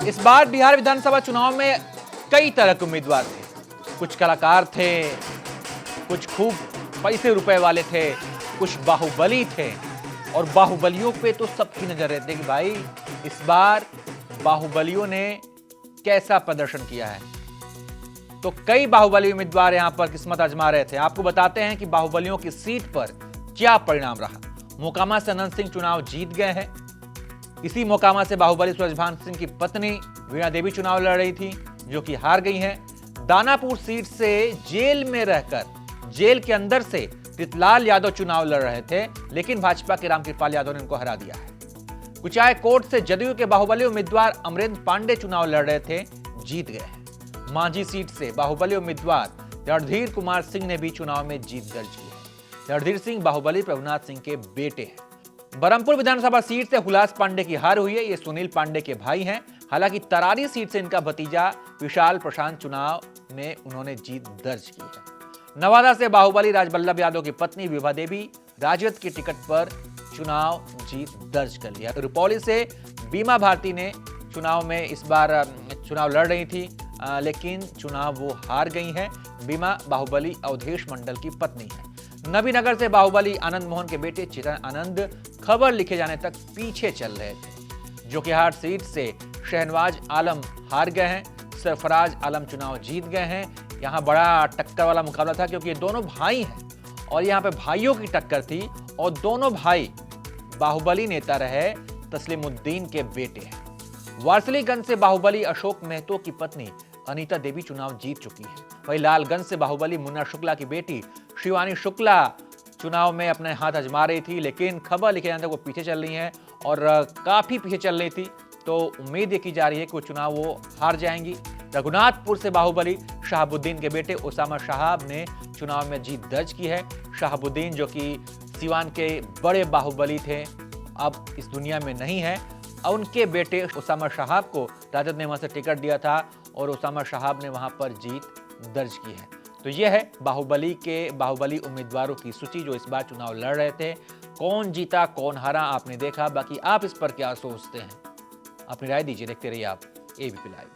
इस बार बिहार विधानसभा चुनाव में कई तरह के उम्मीदवार थे। कुछ कलाकार थे, कुछ खूब पैसे रुपए वाले थे, कुछ बाहुबली थे और बाहुबलियों पे तो सबकी नजर रहती है कि भाई इस बार बाहुबलियों ने कैसा प्रदर्शन किया है। तो कई बाहुबली उम्मीदवार यहां पर किस्मत आजमा रहे थे। आपको बताते हैं कि बाहुबलियों की सीट पर क्या परिणाम रहा। मोकामा से अनंत सिंह चुनाव जीत गए हैं। इसी मोकामा से बाहुबली सूरजभान सिंह की पत्नी वीणा देवी चुनाव लड़ रही थी, जो कि हार गई हैं। दानापुर सीट से जेल में रहकर, जेल के अंदर से रितलाल यादव चुनाव लड़ रहे थे, लेकिन भाजपा के रामकृपाल यादव ने उनको हरा दिया है। कुचाय कोर्ट से जदयू के बाहुबली उम्मीदवार अमरेंद्र पांडे चुनाव लड़ रहे थे, जीत गए हैं। मांझी सीट से बाहुबली उम्मीदवार रणधीर कुमार सिंह ने भी चुनाव में जीत दर्ज की है। रणधीर सिंह बाहुबली प्रभुनाथ सिंह के बेटे हैं। बरमपुर विधानसभा सीट से हुलास पांडे की हार हुई है। ये सुनील पांडे के भाई हैं। हालांकि तरारी सीट से इनका भतीजा विशाल प्रशांत चुनाव में उन्होंने जीत दर्ज की है। नवादा से बाहुबली राजबल्लभ यादव की पत्नी विभा देवी राजद की टिकट पर चुनाव जीत दर्ज कर लिया। रुपौली से बीमा भारती ने चुनाव में इस बार चुनाव लड़ रही थी, लेकिन चुनाव वो हार गई हैं। बीमा बाहुबली अवधेश मंडल की पत्नी है। नबीनगर से बाहुबली आनंद मोहन के बेटे चेतन आनंद खबर लिखे जाने तक पीछे चल रहे थे। जोकीहाट सीट से शहनवाज आलम हार गए हैं। सरफराज आलम चुनाव जीत गए हैं। यहाँ बड़ा टक्कर वाला मुकाबला था, क्योंकि ये दोनों भाई हैं और यहाँ पे भाइयों की टक्कर थी और दोनों भाई बाहुबली नेता रहे तस्लीमुद्दीन के बेटे हैं। वारसलीगंज से बाहुबली अशोक महतो की पत्नी अनीता देवी चुनाव जीत चुकी है। वहीं लालगंज से बाहुबली मुन्ना शुक्ला की बेटी शिवानी शुक्ला चुनाव में अपने हाथ आजमा रही थी, लेकिन खबर लिखे जाने तक वो पीछे चल रही हैं और काफी पीछे चल रही थी। तो उम्मीद ये की जा रही है कि वो चुनाव वो हार जाएंगी। रघुनाथपुर से बाहुबली शहाबुद्दीन के बेटे उसामा शहाब ने चुनाव में जीत दर्ज की है। शहाबुद्दीन जो कि सीवान के बड़े बाहुबली थे, अब इस दुनिया में नहीं है। उनके बेटे उसामा शहाब को राजद ने वहां से टिकट दिया था और उसामा शहाब ने वहां पर जीत दर्ज की है। तो यह है बाहुबली उम्मीदवारों की सूची जो इस बार चुनाव लड़ रहे थे। कौन जीता कौन हारा आपने देखा, बाकी आप इस पर क्या सोचते हैं, अपनी राय दीजिए। देखते रहिए आप एबीपी लाइव।